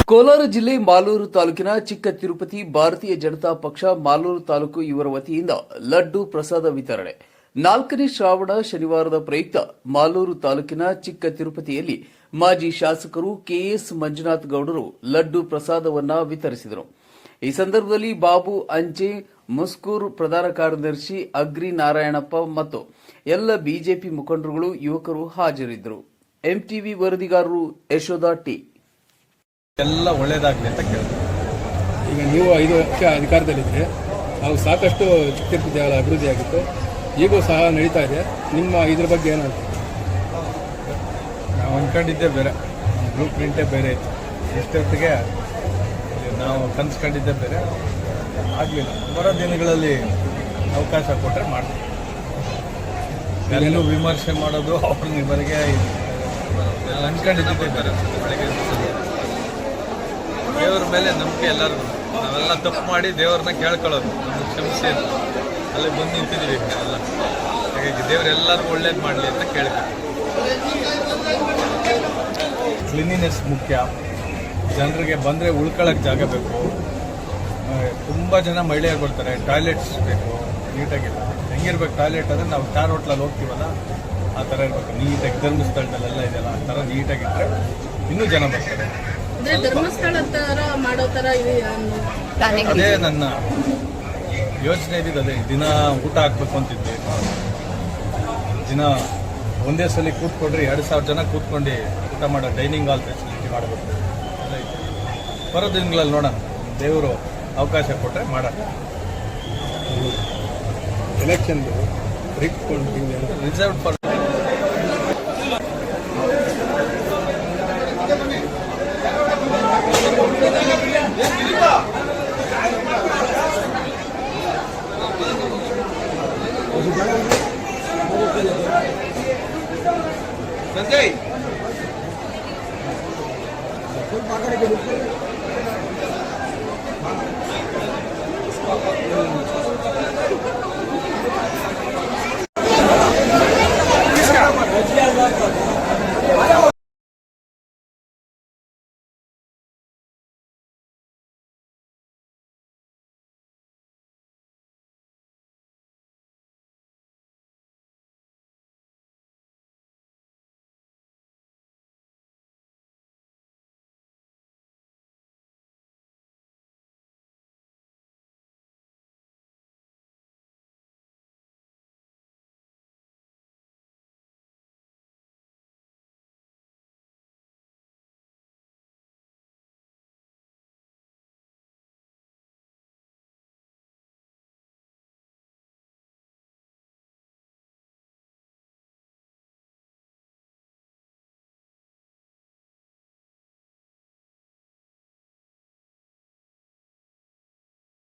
ಕೋಲಾರ ಜಿಲ್ಲೆ ಮಾಲೂರು ತಾಲೂಕಿನ ಚಿಕ್ಕ ತಿರುಪತಿ ಭಾರತೀಯ ಜನತಾ ಪಕ್ಷ ಮಾಲೂರು ತಾಲೂಕು ಇವರ ವತಿಯಿಂದ ಲಡ್ಡು ಪ್ರಸಾದ ವಿತರಣೆ 4ನೇ ಶ್ರಾವಣ ಶನಿವಾರದ ಪ್ರಯುಕ್ತ ಮಾಲೂರು ತಾಲೂಕಿನ ಚಿಕ್ಕ ತಿರುಪತಿಯಲ್ಲಿ ಮಾಜಿ ಶಾಸಕರು ಕೆಎಸ್ ಮಂಜುನಾಥ್ ಗೌಡರು ಲಡ್ಡು ಪ್ರಸಾದವನ್ನು ವಿತರಿಸಿದರು. ಈ ಸಂದರ್ಭದಲ್ಲಿ ಬಾಬು ಅಂಚೆ ಮುಸ್ಕೂರ್ ಪ್ರಧಾನ ಕಾರ್ಯದರ್ಶಿ ಅಗ್ರಿ ನಾರಾಯಣಪ್ಪ ಮತ್ತು ಎಲ್ಲ ಬಿಜೆಪಿ ಮುಖಂಡರುಗಳು ಯುವಕರು ಹಾಜರಿದ್ದರು. ಎಂಟಿವಿ ವರದಿಗಾರರು ಯಶೋಧ ಟಿ. ಎಲ್ಲ ಒಳ್ಳೇದಾಗಲಿ ಅಂತ ಕೇಳ್ತೀವಿ. ಈಗ ನೀವು 5 ವರ್ಷ ಅಧಿಕಾರದಲ್ಲಿದ್ದರೆ ನಾವು ಸಾಕಷ್ಟು ಚಿಕ್ಕ ಅಭಿವೃದ್ಧಿ ಆಗಿತ್ತು, ಈಗೂ ಸಹ ನಡೀತಾ ಇದೆ. ನಿಮ್ಮ ಇದ್ರ ಬಗ್ಗೆ ಏನಂತ? ನಾವು ಅಂದ್ಕೊಂಡಿದ್ದೇ ಬೇರೆ, ಬ್ಲೂ ಪ್ರಿಂಟೇ ಬೇರೆ ಇತ್ತು. ಇಷ್ಟೊತ್ತಿಗೆ ನಾವು ಕನ್ಸ್ಕೊಂಡಿದ್ದೇ ಬೇರೆ ಆಗಲಿಲ್ಲ. ಬರೋ ದಿನಗಳಲ್ಲಿ ಅವಕಾಶ ಕೊಟ್ಟರೆ ಮಾಡ್ತೀವಿ. ಎಲ್ಲೂ ವಿಮರ್ಶೆ ಮಾಡೋದು ಅವ್ರ ನಿಮ್ಮರಿಗೆ ಅಂದ್ಕೊಂಡಿದ್ದೇ ಬೇರೆ. ದೇವ್ರ ಮೇಲೆ ನಂಬಿಕೆ ಎಲ್ಲರಿಗೂ. ನಾವೆಲ್ಲ ತಪ್ಪು ಮಾಡಿ ದೇವ್ರನ್ನ ಕೇಳ್ಕೊಳ್ಳೋದು, ನಮ್ಗೆ ಕ್ಷಮಿಸಿ ಅಂತ ಅಲ್ಲಿ ಬಂದು ನಿಂತಿದ್ದೀವಿ ಎಲ್ಲ. ಹಾಗಾಗಿ ದೇವರೆಲ್ಲರಿಗೂ ಒಳ್ಳೇದು ಮಾಡಲಿ ಅಂತ ಕೇಳ್ತೀವಿ. ಕ್ಲೀನಿನೆಸ್ ಮುಖ್ಯ. ಜನರಿಗೆ ಬಂದರೆ ಉಳ್ಕೊಳ್ಳೋಕ್ಕೆ ಜಾಗ ಬೇಕು. ತುಂಬ ಜನ ಮಹಿಳೆಯರು ಬರ್ತಾರೆ, ಟಾಯ್ಲೆಟ್ಸ್ ಬೇಕು, ನೀಟಾಗಿಲ್ಲ. ಹೆಂಗಿರ್ಬೇಕು ಟಾಯ್ಲೆಟ್ ಅಂದರೆ ನಾವು ಸ್ಟಾರ್ ಹೋಟ್ಲಲ್ಲಿ ಹೋಗ್ತೀವಲ್ಲ ಆ ಥರ ಇರಬೇಕು. ನೀಟಾಗಿ ಧರ್ಮಸ್ಥಳದಲ್ಲೆಲ್ಲ ಇದೆಯಲ್ಲ ಆ ಥರ ನೀಟಾಗಿದ್ದರೆ ಇನ್ನೂ ಜನ ಬರ್ತಾರೆ. ಧರ್ಮಸ್ಥಳ ಮಾಡೋ ತರ ಅದೇ ನನ್ನ ಯೋಚನೆ ಇದ್ದಿದ್ದು. ಅದೇ ದಿನ ಊಟ ಹಾಕ್ಬೇಕು ಅಂತಿದ್ದೆ. ದಿನ ಒಂದೇ ಸಲ ಕೂತ್ಕೊಂಡ್ರೆ 2,000 ಜನ ಕೂತ್ಕೊಂಡು ಊಟ ಮಾಡೋ ಡೈನಿಂಗ್ ಹಾಲ್ ಫೆಸಿಲಿಟಿ ಮಾಡಬೇಕು. ಬರೋ ದಿನಗಳಲ್ಲಿ ನೋಡೋಣ, ದೇವರು ಅವಕಾಶ ಕೊಟ್ಟರೆ ಮಾಡೋಣ. Election reserve for Sanjay